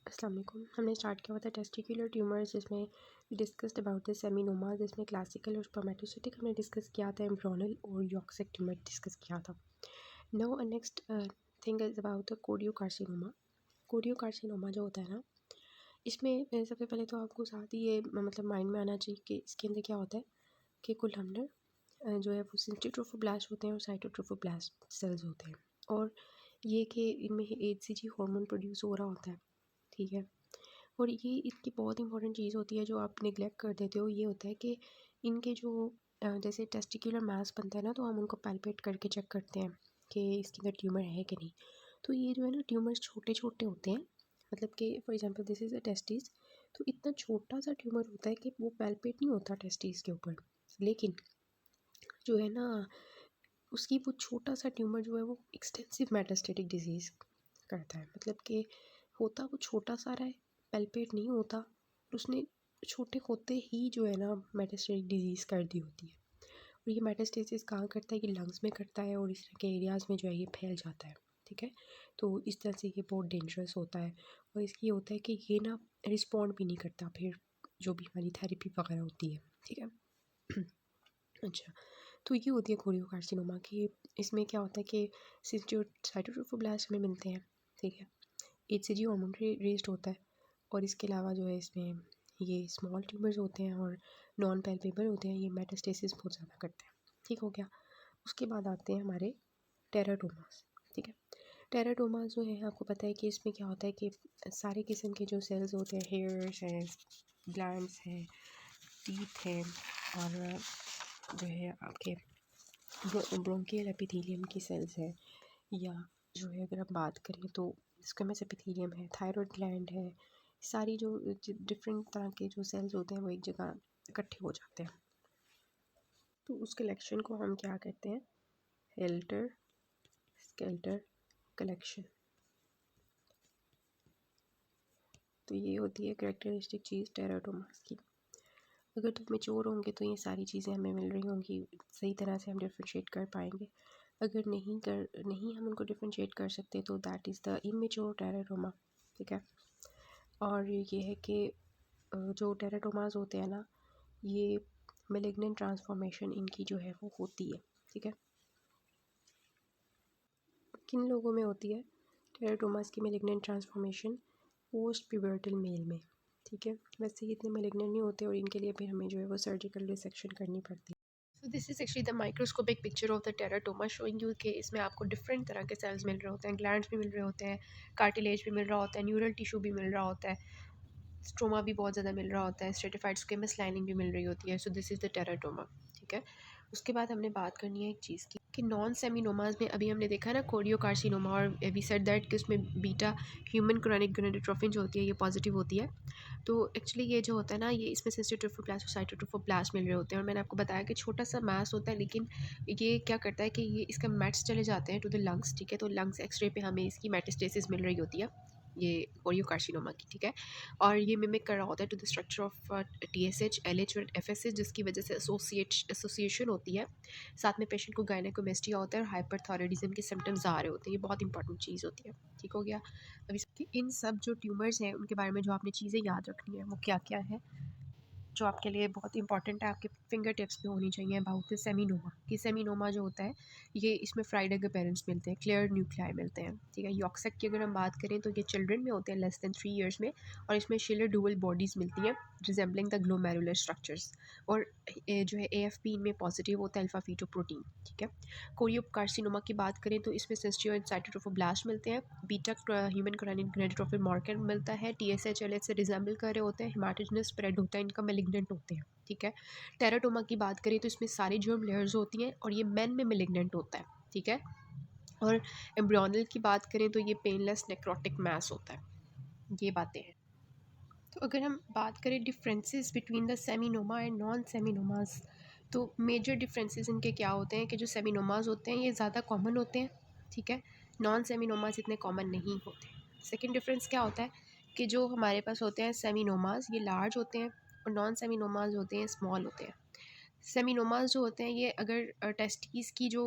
अस्सलाम वालेकुम। हमने स्टार्ट किया हुआ था टेस्टिकुलर ट्यूमर्स, जिसमें डिस्कस्ड अबाउट द सेमिनोमा, जिसमें क्लासिकल और स्पर्मेटोसिटिक हमने डिस्कस किया था, एम्ब्रियोनल और यॉक्सिक ट्यूमर डिस्कस किया था। Now next thing is about the choriocarcinoma. Choriocarcinoma जो होता है ना, इसमें सबसे पहले तो आपको साथ ही ये मतलब माइंड में आना चाहिए कि इसके अंदर क्या होता है कि कोलमनर जो है वो सिस्टोट्रोफोब्लास्ट होते हैं और साइटोट्रोफोब्लास्ट सेल्स होते हैं, और ये कि इनमें HCG हार्मोन प्रोड्यूस हो रहा होता है, ठीक है। और ये इनकी बहुत इंपॉर्टेंट चीज़ होती है जो आप निगलेक्ट कर देते हो, ये होता है कि इनके जो जैसे टेस्टिकुलर मास बनता है ना, तो हम उनको पैल्पेट करके चेक करते हैं कि इसके अंदर ट्यूमर है कि नहीं। तो ये जो है ना ट्यूमर्स छोटे छोटे होते हैं, मतलब कि for example this is a testis, तो इतना छोटा सा ट्यूमर होता है कि वो पैल्पेट नहीं होता टेस्टिस के ऊपर, लेकिन जो है ना उसकी वो छोटा सा ट्यूमर जो है वो एक्सटेंसिव मेटास्टेटिक डिजीज़ करता है, मतलब कि होता वो छोटा सा रहा है, पैल्पेट नहीं होता, उसने छोटे होते ही जो है ना मेटास्टेटिक डिजीज़ कर दी होती है। और ये मेटास्टेसिस कहाँ करता है, कि लंग्स में करता है और इस तरह के एरियाज़ में जो है ये फैल जाता है, ठीक है। तो इस तरह से ये बहुत डेंजरस होता है, और इसकी होता है कि ये ना रिस्पॉन्ड भी नहीं करता फिर जो भी हमारी थेरेपी वगैरह होती है, ठीक है। अच्छा, तो ये होती है कोरियोकार्सिनोमा की। इसमें क्या होता है कि जो साइटोट्रोफोब्लास्ट हमें मिलते हैं, ठीक है, HCG हार्मोन रेस्ड होता है, और इसके अलावा जो है इसमें ये स्मॉल ट्यूमर्स होते हैं और नॉन पैल्पेबल होते हैं, ये मेटास्टेसिस बहुत ज़्यादा करते हैं, ठीक हो गया। उसके बाद आते हैं हमारे टेराटोमास, ठीक है। टेराटोमास जो है आपको पता है कि इसमें क्या होता है कि सारे किस्म के जो सेल्स होते हैं, हेयर्स हैं, ग्लैंड्स हैं, टीथ हैं, और जो है आपके ब्रोंकियल एपिथेलियम की सेल्स है, या जो है अगर हम बात करें तो स्क्वेमस एपिथेलियम है, थायराइड ग्लैंड है, सारी जो डिफरेंट तरह के जो सेल्स होते हैं वो एक जगह इकट्ठे हो जाते हैं। तो उस कलेक्शन को हम क्या कहते हैं, हेल्टर स्केल्टर कलेक्शन। तो ये होती है कैरेक्टरिस्टिक चीज़ टेराटोमास की। अगर तो मेच्योर होंगे तो ये सारी चीज़ें हमें मिल रही होंगी, सही तरह से हम डिफ्रेंशिएट कर पाएंगे। अगर नहीं हम उनको डिफ्रेंशिएट कर सकते तो that is the immature teratoma, ठीक है। और ये है कि जो टेराटोमास होते हैं ना, ये मेलिग्नेंट ट्रांसफॉर्मेशन इनकी जो है वो होती है, ठीक है। किन लोगों में होती है टेराटोमास की malignant transformation, post pubertal male में, ठीक है। वैसे ये इतने मेलिग्नेंट नहीं होते, और इनके लिए फिर हमें जो है वो सर्जिकल रिसेक्शन करनी पड़ती है। So this is actually the microscopic picture of the teratoma, showing you कि इसमें आपको डिफरेंट तरह के सेल्स मिल रहे होते हैं, ग्लैंड्स भी मिल रहे होते हैं, कार्टिलेज भी मिल रहा होता है, न्यूरल टिश्यू भी मिल रहा होता है, स्ट्रोमा भी बहुत ज़्यादा मिल रहा होता है, स्ट्रेटिफाइड स्क्वेमस लाइनिंग भी मिल रही होती है। So this is the teratoma, ठीक है। उसके बाद हमने बात करनी है एक चीज़ की कि नॉन सेमिनोमाज में अभी हमने देखा ना कोरियोकार्सिनोमा, और वी सेड दैट कि उसमें बीटा ह्यूमन क्रॉनिक गोनाडोट्रोफिन जो होती है ये पॉजिटिव होती है। तो एक्चुअली ये जो होता है ना, ये इसमें सिस्टोट्रोफोब्लास्ट और साइटोट्रोफोब्लास्ट मिल रहे होते हैं, और मैंने आपको बताया कि छोटा सा मास होता है, लेकिन ये क्या करता है कि ये इसका मेट्स चले जाते हैं टू द लंग्स, ठीक है। तो लंग्स एक्सरे पे हमें इसकी मेटास्टेसिस मिल रही होती है, ये कोरियोकार्सिनोमा की, ठीक है। और ये मिमिक कर रहा होता है to the structure of TSH, LH और FSH, जिसकी वजह से एसोसिएशन होती है। साथ में पेशेंट को गायनेकोमेस्टिया होता है और हाइपरथायराइडिज्म के सिम्टम्स आ रहे होते हैं। ये बहुत इंपॉर्टेंट चीज़ होती है, ठीक हो गया। अभी इन सब जो ट्यूमर्स हैं उनके बारे में जो आपने चीज़ें याद रखनी है वो क्या क्या है, जो आपके लिए बहुत इंपॉर्टेंट है, आपके फिंगर टिप्स पे होनी चाहिए अबाउट द सेमिनोमा। कि सेमिनोमा जो होता है ये इसमें फ्राइडे के पेरेंट्स मिलते हैं, क्लियर न्यूक्लियाई मिलते हैं, ठीक है। यॉक्सेक की अगर हम बात करें तो ये चिल्ड्रन में होते हैं लेस दैन 3 ईयर्स में, और इसमें शिलर डुअल बॉडीज़ मिलती हैं रिजेंबलिंग द ग्लोमेरुलर स्ट्रक्चर्स, और जो है AFP इनमें पॉजिटिव होता है, अल्फा फीटोप्रोटीन, ठीक है। कोरियोकार्सिनोमा की बात करें तो इसमें सिस्टियो एंड साइटोट्रोफोब्लास्ट मिलते हैं, beta human chronic gonadotrophin marker मिलता है, TSH LH से रिजेंबल कर रहे होते हैं, हेमाटोजेनस स्प्रेड होता है, इनका मेलिग्नेंट होते हैं, ठीक है। टेराटोमा की बात करें तो इसमें सारी जर्म लेयर्स होती हैं, और ये मेन में मेलिग्नेंट होता है, ठीक है। और एम्ब्रियोनल की बात करें तो ये पेनलेस नेक्रोटिक मैस होता है। ये बातें हैं। तो अगर हम बात करें differences between the seminoma and non seminomas, तो मेजर डिफरेंसेस इनके क्या होते हैं कि जो सेमिनोमास होते हैं ये ज़्यादा कॉमन होते हैं, ठीक है। नॉन सेमिनोमास इतने कॉमन नहीं होते। सेकंड डिफरेंस क्या होता है कि जो हमारे पास होते हैं सेमिनोमास ये लार्ज होते हैं, और नॉन सेमिनोमास होते हैं स्मॉल होते हैं। सेमिनोमास जो होते हैं ये अगर टेस्टिस की जो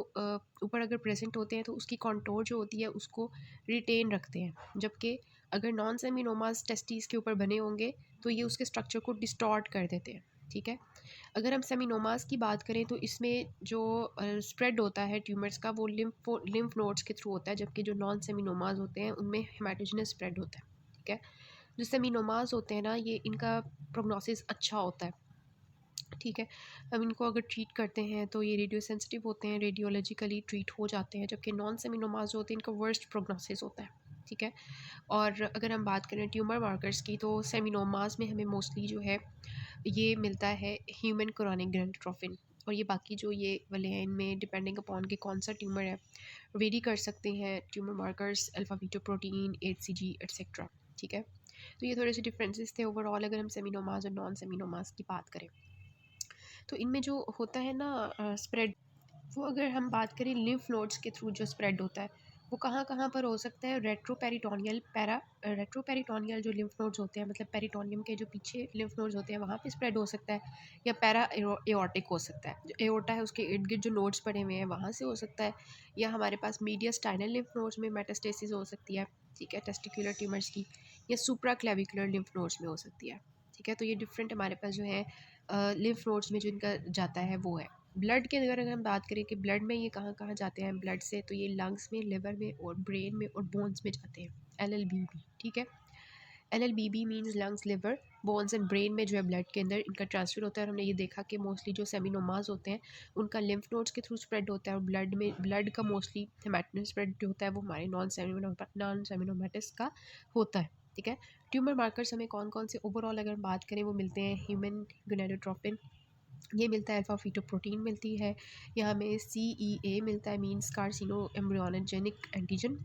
ऊपर अगर प्रेजेंट होते हैं तो उसकी कंटोर जो होती है उसको रिटेन रखते हैं, जबकि अगर नॉन सेमिनोमास टेस्टिस के ऊपर बने होंगे तो ये उसके स्ट्रक्चर को डिस्टॉर्ट कर देते हैं, ठीक है। अगर हम सेमिनोमास की बात करें तो इसमें जो स्प्रेड होता है ट्यूमर्स का वो लिम्फ नोड्स के थ्रू होता है, जबकि जो नॉन सेमिनोमास होते हैं उनमें हेमाटोजेनस स्प्रेड होता है, ठीक है। जो सेमिनोमास होते हैं ना, ये इनका प्रोग्नोसिस अच्छा होता है, ठीक है। हम इनको अगर ट्रीट करते हैं तो ये रेडियो सेंसिटिव होते हैं, रेडियोलॉजिकली ट्रीट हो जाते हैं, जबकि नॉन सेमिनोमास जो होते हैं इनका वर्स्ट प्रोग्नोसिस होता है, ठीक है। और अगर हम बात करें ट्यूमर मार्कर्स की तो सेमिनोमास में हमें मोस्टली जो है ये मिलता है ह्यूमन कोरोनिक ग्रैंडोट्रोफिन, और ये बाकी जो ये वाले हैं इनमें डिपेंडिंग अपॉन कि कौन सा ट्यूमर है वेरी कर सकते हैं tumour markers, alpha beta protein, HCG etcetera, ठीक है। तो ये थोड़े से डिफरेंसेस थे ओवरऑल अगर हम सेमिनोमास और नॉन सेमिनोमास की बात करें। तो इनमें जो होता है ना स्प्रेड, वो अगर हम बात करें लिम्फ नोड्स के थ्रू जो स्प्रेड होता है वो कहाँ कहाँ पर हो सकता है, रेट्रोपेरिटोनियल जो लिम्फ नोड्स होते हैं, मतलब पेरिटोनियम के जो पीछे लिम्फ नोड्स होते हैं वहाँ पे स्प्रेड हो सकता है, या पैरा एओर्टिक हो सकता है, जो एओर्टा है उसके इर्द गिर्द जो नोड्स पड़े हुए हैं वहाँ से हो सकता है, या हमारे पास मीडियस्टाइनल लिम्फ नोड्स में मेटास्टेसिस हो सकती है, ठीक है, टेस्टिकुलर ट्यूमर्स की, या सुप्रा क्लेविकुलर लिम्फ नोड्स में हो सकती है, ठीक है। तो ये डिफरेंट हमारे पास जो है लिम्फ नोड्स में जो इनका जाता है वो है। ब्लड के अगर हम बात करें कि ब्लड में ये कहाँ कहाँ जाते हैं ब्लड से, तो ये लंग्स में, लिवर में और ब्रेन में और बोन्स में जाते हैं, LLBB, ठीक है। LLBB means lungs, liver, bones and brain में जो है ब्लड के अंदर इनका ट्रांसफर होता है। और हमने ये देखा कि मोस्टली जो सेमिनोमास होते हैं उनका लिम्फ नोड्स के थ्रू स्प्रेड होता है, और ब्लड का मोस्टली हेमाटोजेनस स्प्रेड जो होता है वो हमारे नॉन सेमिनोमेटिस का होता है, ठीक है। ट्यूमर मार्कर्स हमें कौन कौन से ओवरऑल अगर बात करें वो मिलते हैं, ह्यूमन गोनाडोट्रोपिन ये मिलता है, अल्फा फीटोप्रोटीन मिलती है, यहाँ हमें CEA मिलता है मीन्स कार्सिनो एम्ब्रियोनोजेनिक एंटीजन,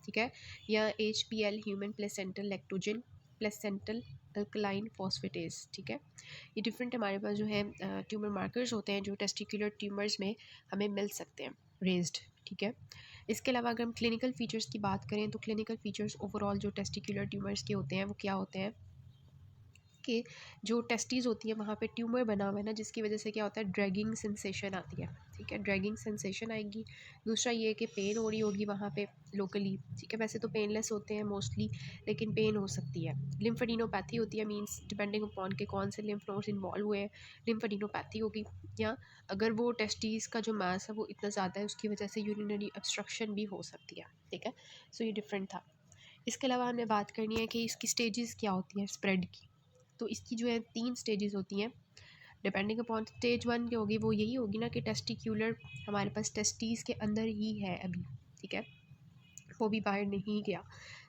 ठीक है, या HPL human placental lactogen placental alkaline phosphatase, ठीक है। ये डिफरेंट हमारे पास जो है ट्यूमर मार्कर्स होते हैं जो टेस्टिकुलर ट्यूमर्स में हमें मिल सकते हैं रेज्ड, ठीक है। इसके अलावा अगर हम क्लिनिकल फीचर्स की बात करें तो क्लिनिकल फीचर्स ओवरऑल जो टेस्टिकुलर ट्यूमर्स के होते हैं वो क्या होते हैं कि जो टेस्टीज़ होती है वहाँ पे ट्यूमर बना हुआ है ना, जिसकी वजह से क्या होता है, ड्रैगिंग सेंसेशन आती है, ठीक है, ड्रैगिंग सेंसेशन आएगी। दूसरा ये कि पेन हो रही होगी वहाँ पे लोकली, ठीक है, वैसे तो पेनलेस होते हैं मोस्टली लेकिन पेन हो सकती है। लिम्फेडिनोपैथी होती है, मींस डिपेंडिंग अपॉन के कौन से लिम्फ नोड्स इन्वॉल्व हुए हैं लिम्फेडिनोपैथी होगी, या अगर वो टेस्टीज़ का जो मास है वो इतना ज़्यादा है उसकी वजह से यूरिनरी ऑब्स्ट्रक्शन भी हो सकती है, ठीक है। सो ये डिफरेंट था। इसके अलावा हमें बात करनी है कि इसकी स्टेजेस क्या होती हैं स्प्रेड की। तो इसकी जो है 3 स्टेजेस होती हैं, डिपेंडिंग अपॉन स्टेज 1 की होगी वो यही होगी ना कि टेस्टिक्यूलर हमारे पास टेस्टीज़ के अंदर ही है अभी, ठीक है, वो भी बाहर नहीं गया।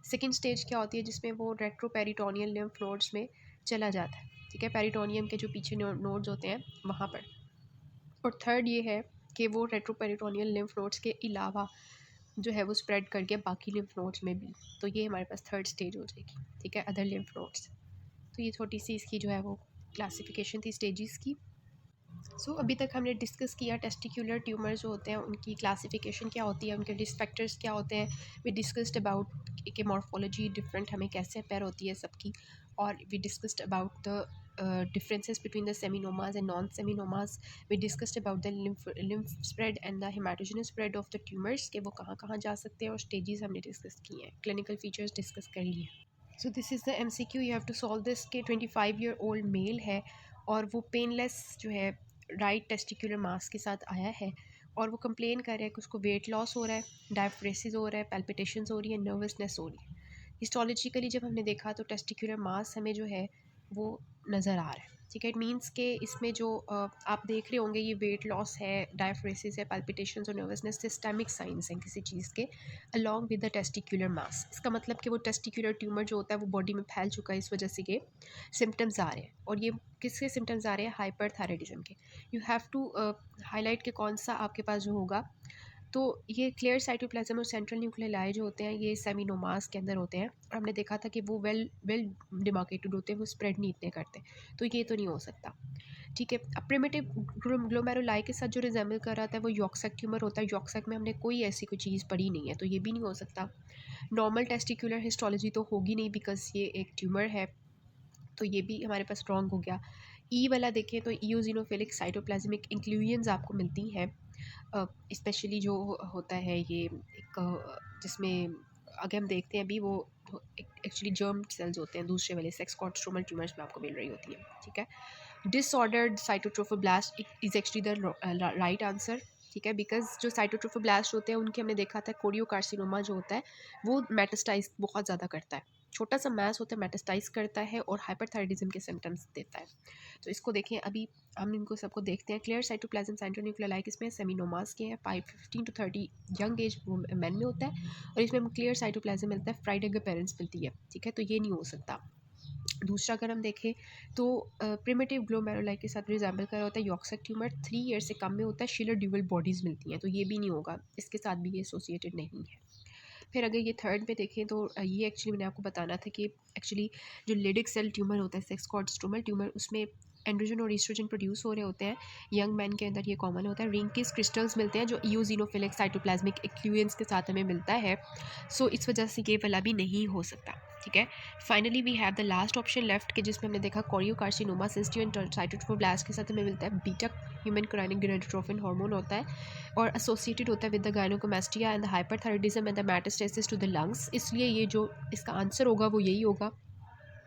सेकंड स्टेज क्या होती है जिसमें वो रेट्रोपेरिटोनियल लिम्फ नोड्स में चला जाता है, ठीक है, पेरिटोनियम के जो पीछे नोड्स होते हैं वहाँ पर। और थर्ड ये है कि वो रेट्रोपेरिटोनियल लिम्फ नोड्स के अलावा जो है वो स्प्रेड करके बाकी लिम्फ नोड्स में भी, तो ये हमारे पास थर्ड स्टेज हो जाएगी, ठीक है, अदर लिम्फ नोड्स। तो ये छोटी सी इसकी जो है वो क्लासिफिकेशन थी स्टेजेस की। अभी तक हमने डिस्कस किया टेस्टिकुलर ट्यूमर जो होते हैं उनकी क्लासिफिकेशन क्या होती है, उनके रिस्क फैक्टर्स क्या होते हैं, वी डिस्कस्ड अबाउट कि मॉर्फोलॉजी डिफरेंट हमें कैसे अपेयर होती है सबकी, और we discussed about the differences between the seminomas and non-seminomas. We discussed about the lymph spread and the hematogenous spread of the tumors कि वो कहाँ कहाँ जा सकते हैं, और स्टेजेस हमने डिस्कस किए हैं, क्लिनिकल फीचर्स डिस्कस कर लिए। So this is the MCQ, you have to solve this के 25 ईयर ओल्ड मेल है और वो पेनलेस जो है राइट टेस्टिकुलर मास के साथ आया है, और वो कंप्लेन कर रहा है कि उसको वेट लॉस हो रहा है, डायफ्रेसिस हो रहा है, पैल्पिटेशंस हो रही है, नर्वसनेस हो रही है। हिस्टोलॉजिकली जब हमने देखा तो टेस्टिकुलर मास हमें जो है वो नज़र आ रहा है, ठीक है। इट मीन्स के इसमें जो आप देख रहे होंगे ये वेट लॉस है, डायफ्रेसिस है, पैल्पिटेशंस और नर्वसनेस सिस्टेमिक साइंस हैं किसी चीज़ के अलॉन्ग विद द टेस्टिकुलर मास। इसका मतलब कि वो टेस्टिकुलर ट्यूमर जो होता है वो बॉडी में फैल चुका है, इस वजह से ये सिम्टम्स आ रहे हैं। और ये किसके सिम्टम्स आ रहे हैं, हाइपरथायराइडिज्म के। यू हैव टू हाईलाइट के कौन सा आपके पास जो होगा, तो ये क्लियर साइटोप्लाज्म और सेंट्रल न्यूक्लियाई जो होते हैं ये सेमिनोमास के अंदर होते हैं, और हमने देखा था कि वो वेल डिमार्केटेड होते हैं, वो स्प्रेड नहीं इतने करते, तो ये तो नहीं हो सकता, ठीक है। अब प्रिमिटिव ग्लोमेरुलाई के साथ जो रिजेंबल कर रहा था वो यॉक्सैक ट्यूमर होता है, यॉक्सैक में हमने कोई ऐसी कोई चीज़ पढ़ी नहीं है, तो ये भी नहीं हो सकता। नॉर्मल टेस्टिकुलर हिस्टोलॉजी तो होगी नहीं बिकॉज ये एक ट्यूमर है, तो ये भी हमारे पास रॉन्ग हो गया। ई वाला देखें तो ईओजिनोफिलिक साइटोप्लाज्मिक इंक्लूजन्स आपको मिलती हैं, स्पेशली जो होता है ये एक जिसमें आगे हम देखते हैं अभी वो एक एक्चुअली जर्म सेल्स होते हैं, दूसरे वाले सेक्स कॉर्ड स्ट्रोमल ट्यूमर्स में आपको मिल रही होती है, ठीक है। Disordered cytotrophoblast is actually the right answer, ठीक है, बिकॉज जो साइटोट्रोफोब्लास्ट होते हैं उनके हमने देखा था कोरियोकार्सिनोमा जो होता है वो मेटास्टाइज बहुत ज़्यादा करता है, छोटा सा मैस होता है, मेटास्टाइज करता है और हाइपरथायराइडिज्म के सिम्टम्स देता है। तो इसको देखें, अभी हम इनको सबको देखते हैं। क्लियर साइटोप्लाज्म सेंट्रोन्यूक्लियर लाइक इसमें सेमिनोमास के हैं, 15 to 30 यंग एज मैन में होता है और इसमें क्लियर साइटोप्लाज्म मिलता है, फ्राइडेगर पेरेंट्स मिलती है, ठीक है, तो ये नहीं हो सकता। दूसरा अगर हम देखें तो प्रिमिटिव ग्लोमेरुलाई के साथ रिजेंबल कर रहा होता है यॉर्कशायर ट्यूमर, 3 ईयर से कम में होता है, शिलर ड्यूअल बॉडीज़ मिलती हैं, तो ये भी नहीं होगा, इसके साथ भी ये एसोसिएटेड नहीं है। फिर अगर ये थर्ड पे देखें तो ये एक्चुअली मैंने आपको बताना था कि एक्चुअली जो लिडिक सेल ट्यूमर होता है, सेक्स कॉर्ड स्ट्रोमल ट्यूमर, उसमें एंड्रोजन और ईस्ट्रोजन प्रोड्यूस हो रहे होते हैं, यंग मैन के अंदर ये कॉमन होता है। रिंकिस क्रिस्टल्स मिलते हैं जो ईओजिनोफिलिक साइटोप्लाज्मिक एक्लुएंस के साथ हमें मिलता है, सो इस वजह से ये वाला भी नहीं हो सकता, ठीक है। Finally we have the last option left के जिसमें हमने देखा कोरियोकार्सिनोमा सिस्टियो एंड साइटोट्रोफोब्लास्ट के साथ हमें मिलता है beta human chorionic gonadotrophin hormone होता है और एसोसिएटेड होता है with the gynaecomastia and the hyperthyroidism and the metastasis to the lungs, इसलिए ये जो इसका आंसर होगा वो यही होगा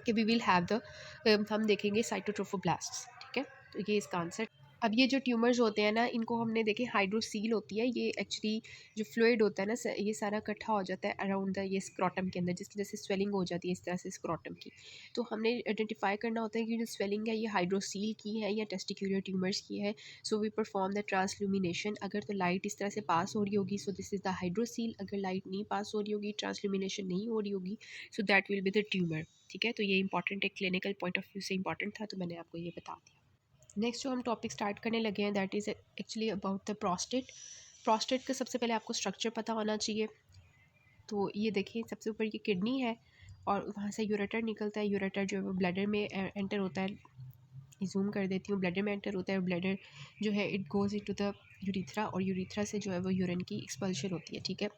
कि वी विल हैव द हम देखेंगे साइटोट्रोफोब्लास्ट्स, ठीक है, तो ये इसका आंसर। अब ये जो ट्यूमर्स होते हैं ना, इनको हमने देखे हाइड्रोसील होती है, ये एक्चुअली जो फ्लूइड होता है ना, ये सारा इकट्ठा हो जाता है अराउंड द ये स्क्रॉटम के अंदर, जिसकी वजह से स्वेलिंग हो जाती है इस तरह से स्क्रॉटम की। तो हमने आइडेंटिफाई करना होता है कि जो स्वेलिंग है ये हाइड्रोसील की है या टेस्टिक्यूलर ट्यूमर्स की है। सो वी परफॉर्म द ट्रांसल्यूमिनेशन, अगर तो लाइट इस तरह से पास हो रही होगी सो दिस इज़ द हाइड्रोसील, अगर लाइट नहीं पास हो रही होगी, ट्रांसल्यूमिनेशन नहीं हो रही होगी, so that will be the tumour, ठीक है। तो ये इंपॉर्टेंट है, क्लिनिकल पॉइंट ऑफ व्यू से इंपॉर्टेंट था, तो मैंने आपको ये बता दिया। नेक्स्ट जो हम टॉपिक स्टार्ट करने लगे हैं that is actually about the prostate. Prostate का सबसे पहले आपको स्ट्रक्चर पता होना चाहिए। तो ये देखिए, सबसे ऊपर ये किडनी है और वहाँ से यूरेटर निकलता है, यूरेटर जो है वो ब्लैडर में एंटर होता है, जूम कर देती हूँ, ब्लैडर में एंटर होता है और ब्लैडर जो है it goes into the urethra और यूरिथ्रा से जो है वो यूरिन की एक्सपल्शन होती है, ठीक है।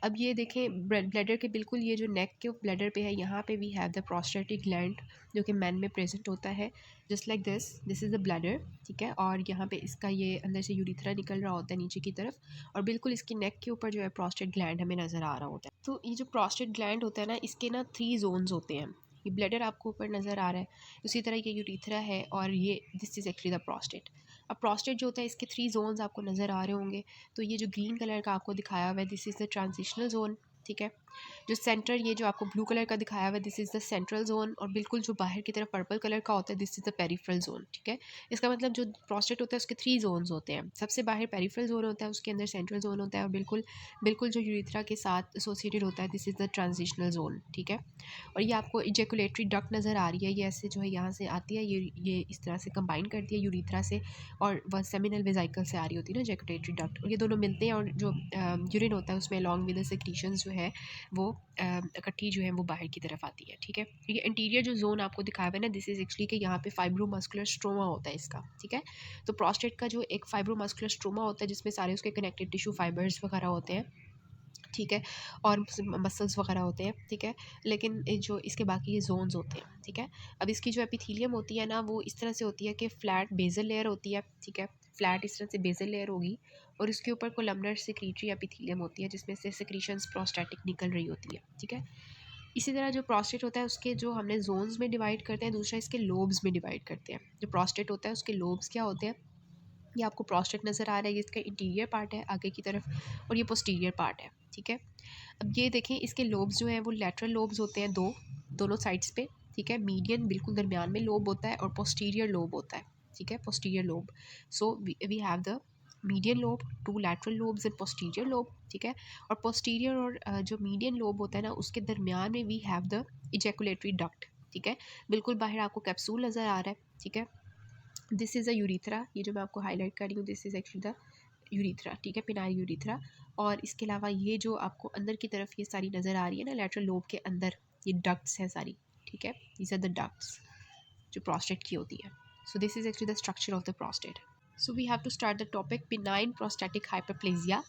अब ये देखें ब्लैडर के बिल्कुल ये जो नेक के ब्लैडर पे है, यहाँ पे we have the prostatic gland जो कि मैन में प्रेजेंट होता है, just like this is the bladder, ठीक है। और यहाँ पे इसका ये अंदर से यूरिथ्रा निकल रहा होता है नीचे की तरफ और बिल्कुल इसकी नेक के ऊपर जो है प्रोस्टेट ग्लैंड हमें नज़र आ रहा होता है। तो ये जो प्रोस्टेट ग्लैंड होता है ना, इसके ना 3 जोन्स होते हैं। ये ब्लैडर आपको ऊपर नज़र आ रहा है, उसी तरह ये यूरिथ्रा है और ये this is actually the prostate. अब प्रोस्टेट जो होता है इसके 3 जोन्स आपको नज़र आ रहे होंगे। तो ये जो ग्रीन कलर का आपको दिखाया हुआ है this is the transitional zone, ठीक है। जो सेंटर ये जो आपको ब्लू कलर का दिखाया हुआ है this is the central zone और बिल्कुल जो बाहर की तरफ पर्पल कलर का होता है this is the peripheral zone, ठीक है। इसका मतलब जो प्रोस्टेट होता है उसके 3 जोन्स होते हैं, सबसे बाहर पेरिफेरल जोन होता है, उसके अंदर सेंट्रल जोन होता है और बिल्कुल बिल्कुल जो यूरिथ्रा के साथ एसोसिएटेड होता है this is the transitional zone, ठीक है। और ये आपको इजैकुलेटरी डक्ट नज़र आ रही है, ये ऐसे जो है यहाँ से आती है, ये इस तरह से कंबाइन करती है यूरिथ्रा से और वह सेमिनल वेसिकल से आ रही होती है ना इजैकुलेटरी डक्ट, और ये दोनों मिलते हैं और जो यूरिन होता है उसमें अलॉन्ग विद द सेक्रीशंस जो है वो इकट्ठी जो है वो बाहर की तरफ आती है, ठीक है। ये इंटीरियर जो जोन आपको दिखाया हुआ है ना दिस इज़ एक्चुअली कि यहाँ पे फाइब्रोमस्कुलर स्ट्रोमा होता है इसका, ठीक है। तो प्रोस्टेट का जो एक फाइब्रोमस्कुलर स्ट्रोमा होता है जिसमें सारे उसके कनेक्टिव टिश्यू फाइबर्स वगैरह होते हैं, ठीक है, और मसल्स वगैरह होते हैं, ठीक है। लेकिन जो इसके बाकी ये जोन्स होते हैं, ठीक है। अब इसकी जो एपिथीलियम होती है ना वो इस तरह से होती है कि फ्लैट बेसल लेयर होती है, ठीक है, फ्लैट इस तरह से बेसल लेयर होगी और इसके ऊपर कोलमनर सेक्रीटरी एपिथीलियम होती है जिसमें से सेक्रीशंस प्रोस्टैटिक निकल रही होती है, ठीक है। इसी तरह जो प्रोस्टेट होता है उसके जो हमने जोन्स में डिवाइड करते हैं, दूसरा इसके लोब्स में डिवाइड करते हैं। जो प्रोस्टेट होता है उसके लोब्स क्या होते हैं, ये आपको प्रोस्टेट नज़र आ रहा है, ये इसका इंटीरियर पार्ट है आगे की तरफ और ये पोस्टीरियर पार्ट है, ठीक है। अब ये देखें इसके लोब्स जो हैं वो लैटरल लोब्स होते हैं दोनों साइड्स पे, ठीक है। मीडियन बिल्कुल दरमियान में लोब होता है और पोस्टीरियर लोब होता है, ठीक है, posterior lobe. So we have the median lobe, 2 lateral lobes and posterior lobe, ठीक है। और पोस्टीरियर और जो मीडियन लोब होता है ना उसके दरमियान में we have the ejaculatory duct, ठीक है। बिल्कुल बाहर आपको कैप्सूल नज़र आ रहा है, ठीक है। दिस इज़ अ यूरिथ्रा, ये जो मैं आपको हाईलाइट कर रही हूँ this is actually the urethra, ठीक है, पिनाइल यूरिथ्रा। और इसके अलावा ये जो आपको अंदर की तरफ ये सारी नज़र आ रही है ना लैटरल लोब के अंदर, ये डक्ट्स हैं सारी, ठीक है, दीज आर द डक्ट्स जो प्रोस्टेट की होती है। So this is actually the structure of the prostate. So we have to start the topic benign prostatic hyperplasia,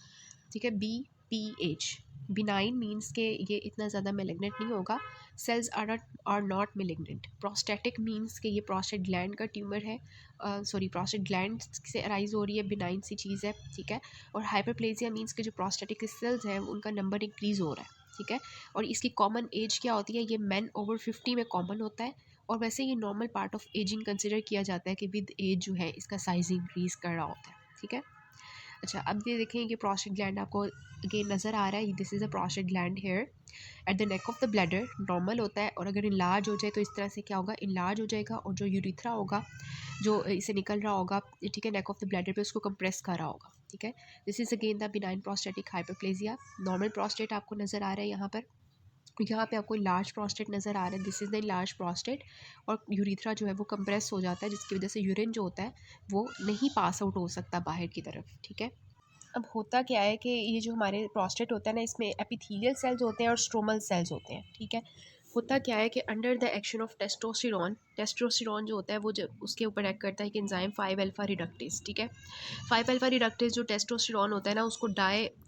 ठीक है, BPH। बिनाइन मीन्स के ये इतना ज़्यादा मेलिग्नेंट नहीं होगा, cells are not malignant. Prostatic means के ये प्रोस्टेट ग्लैंड का ट्यूमर है, सॉरी प्रोस्टेट ग्लैंड से अराइज हो रही है, बिनाइन सी चीज़ है, ठीक है। और हाइपरप्लेजिया मीन्स के जो प्रोस्टेटिक सेल्स हैं उनका नंबर इंक्रीज़ हो रहा है, ठीक है। और इसकी कॉमन एज क्या होती है, ये मैन ओवर 50 में कॉमन होता है, और वैसे ये normal part of ageing consider किया जाता है कि विद एज जो है इसका साइज इंक्रीज कर रहा होता है, ठीक है। अच्छा, अब ये देखें कि प्रोस्टेट ग्लैंड आपको अगेन नज़र आ रहा है, this is a prostate gland here at the neck of the bladder, normal होता है, और अगर इनलार्ज हो जाए तो इस तरह से क्या होगा, इनलार्ज हो जाएगा, और जो यूरिथ्रा होगा जो इसे निकल रहा होगा, ठीक है, नेक ऑफ द ब्लैडर पे उसको कंप्रेस कर रहा होगा, ठीक है। This is again the benign prostatic hyperplasia. Normal prostate आपको नज़र आ रहा है यहाँ पर, यहाँ पे आपको लार्ज प्रोस्टेट नज़र आ रहा है, this is the large prostate, और यूरिथ्रा जो है वो कंप्रेस हो जाता है, जिसकी वजह से यूरिन जो होता है वो नहीं पास आउट हो सकता बाहर की तरफ, ठीक है। अब होता क्या है कि ये जो हमारे प्रोस्टेट होता है ना, इसमें एपिथेलियल सेल्स होते हैं और स्ट्रोमल सेल्स होते हैं, ठीक है। होता क्या है कि under the action of testosterone जो होता है वो जब उसके ऊपर एक्ट करता है कि एंजाइम 5 अल्फा रिडक्टेज, ठीक है। 5 अल्फा रिडक्टेज जो टेस्टोस्टेरोन होता है ना, उसको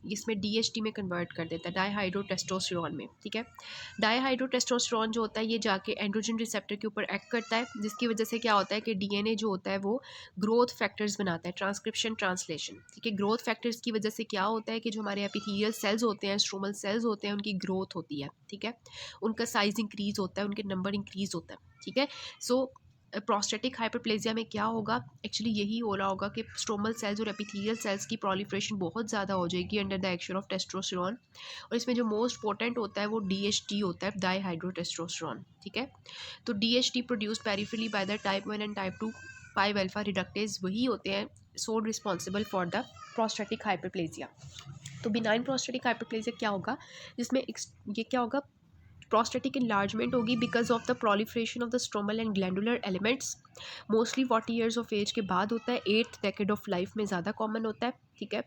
इसमें DHT में कन्वर्ट कर देता है, डाईहाइड्रोटेस्टोस्टेरोन में, ठीक है। डाईहाइड्रोटेस्टोस्टेरोन जो होता है ये जाके एंड्रोजन रिसेप्टर के ऊपर एक्ट करता है, जिसकी वजह से क्या होता है कि DNA जो होता है वो ग्रोथ फैक्टर्स बनाता है, ट्रांसक्रिप्शन ट्रांसलेशन, ठीक है। ग्रोथ फैक्टर्स की वजह से क्या होता है कि जो हमारे एपिथेलियल सेल्स होते हैं, स्ट्रोमल सेल्स होते हैं, उनकी ग्रोथ होती है, ठीक है, उनका साइज इंक्रीज होता है, उनके नंबर इंक्रीज होता है, ठीक है। सो प्रोस्टेटिक हाइपरप्लेजिया में क्या होगा, एक्चुअली यही हो रहा होगा कि स्ट्रोमल सेल्स और एपिथेलियल सेल्स की प्रोलिफरेशन बहुत ज़्यादा हो जाएगी under the action of testosterone, और इसमें जो मोस्ट पोटेंट होता है वो DHT होता है, डाईहाइड्रोटेस्टोस्टेरोन, ठीक है। तो DHT produce peripherally by the type 1 and type 2 5 alpha reductase वही होते हैं sole responsible for the prostatic hyperplasia. तो बिनाइन प्रोस्टेटिक हाइपरप्लेजिया क्या होगा, जिसमें ये क्या होगा, प्रोस्टेटिक इनलार्जमेंट होगी because of the proliferation of the stromal and glandular elements, mostly 40 years of age के बाद होता है, 8th डेकेड ऑफ लाइफ में ज़्यादा कॉमन होता है, ठीक है।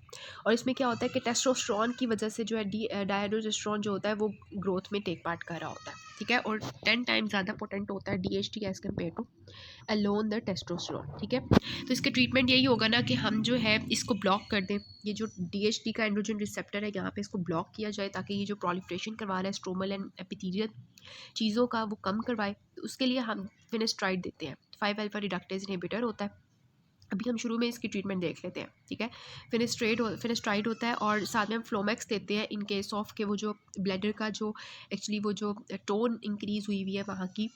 और इसमें क्या होता है कि टेस्टोस्टेरोन की वजह से जो है डायहाइड्रोटेस्टेरोन जो होता है वो ग्रोथ में टेक पार्ट कर रहा होता है, ठीक है, और 10 टाइम ज़्यादा पोटेंट होता है DHT as compare to alone the testosterone, ठीक है। तो इसके ट्रीटमेंट यही होगा ना कि हम जो है इसको ब्लॉक कर दें, ये जो DHT का एंड्रोजन रिसेप्टर है यहाँ पे इसको ब्लॉक किया जाए, ताकि ये जो प्रोलिफरेशन करवा रहा है स्ट्रोमल एंड एपिथेलियल चीज़ों का वो कम करवाए। तो उसके लिए हम फिनेस्ट्राइड देते हैं, 5 अल्फा रिडक्टेज इनहिबिटर होता है। अभी हम शुरू में इसकी ट्रीटमेंट देख लेते हैं, ठीक है। फिनेस्ट्राइड होता है, और साथ में हम फ्लोमैक्स देते हैं इन केस ऑफ के वो जो ब्लैडर का जो एक्चुअली वो जो टोन इंक्रीज़ हुई हुई है वहाँ की,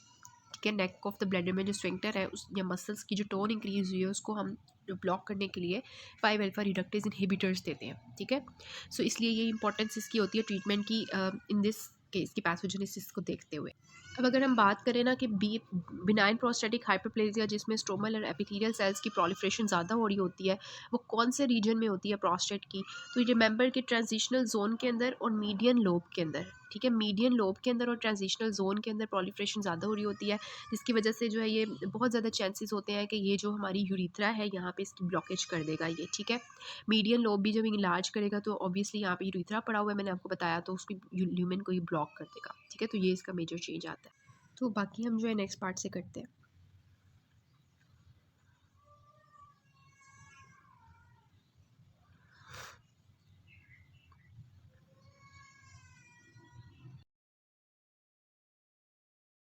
ठीक है, नेक ऑफ द ब्लैडर में जो स्फिंक्टर है उस या मसल्स की जो टोन इंक्रीज हुई है उसको हम जो ब्लॉक करने के लिए 5 अल्फा रिडक्टेज इनहिबिटर्स देते हैं, ठीक है। सो इसलिए ये इंपॉर्टेंस इसकी होती है ट्रीटमेंट की इन दिस केस की पैथोजेनेसिस को देखते हुए। अब अगर हम बात करें ना कि बिनाइन प्रोस्टेटिक हाइपरप्लेजिया जिसमें स्ट्रोमल और एपिथेलियल सेल्स की प्रोलिफरेशन ज़्यादा हो रही होती है, वो कौन से रीजन में होती है प्रोस्टेट की, तो रिमेंबर कि ट्रांजिशनल जोन के अंदर और मीडियन लोब के अंदर, ठीक है, मीडियन लोब के अंदर और ट्रांजिशनल जोन के अंदर प्रोलिफरेशन ज़्यादा हो रही होती है, जिसकी वजह से जो है ये बहुत ज़्यादा चांसेस होते हैं कि ये जो हमारी यूरिथ्रा है यहाँ पे इसकी ब्लॉकेज कर देगा ये, ठीक है। मीडियन लोब भी जब इलाज करेगा तो ऑब्वियसली यहाँ पे यूरिथ्रा पड़ा हुआ है, मैंने आपको बताया, तो उसकी ल्यूमेन को ये ब्लॉक कर देगा, ठीक है। तो ये इसका मेजर चेंज आता है। तो बाकी हम जो है नेक्स्ट पार्ट से करते हैं।